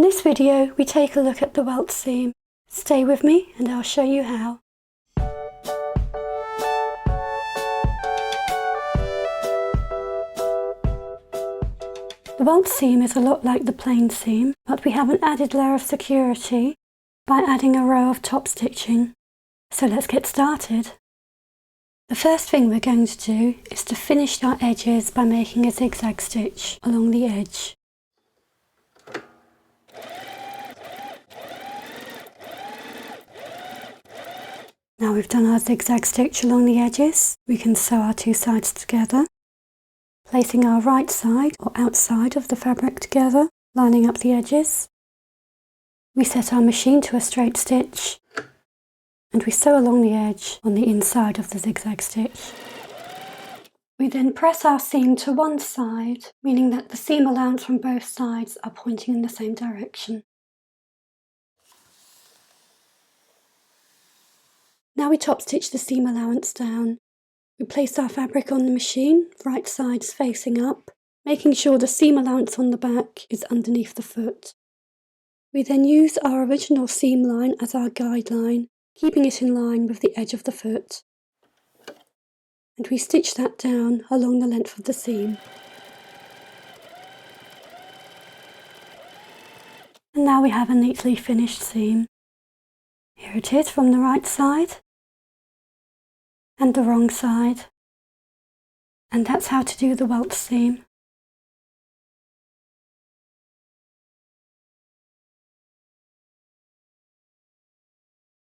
this video we take a look at the welt seam. Stay with me and I'll show you how. The welt seam is a lot like the plain seam, but we have an added layer of security by adding a row of top stitching. So let's get started. The first thing we're going to do is to finish our edges by making a zigzag stitch along the edge. Now we've done our zigzag stitch along the edges, we can sew our two sides together, placing our right side or outside of the fabric together, lining up the edges. We set our machine to a straight stitch and we sew along the edge on the inside of the zigzag stitch. We then press our seam to one side, meaning that the seam allowance from both sides are pointing in the same direction. Now we top stitch the seam allowance down. We place our fabric on the machine, right sides facing up, making sure the seam allowance on the back is underneath the foot. We then use our original seam line as our guideline, keeping it in line with the edge of the foot. And we stitch that down along the length of the seam. And now we have a neatly finished seam. Here it is from the right side and the wrong side. And that's how to do the welt seam.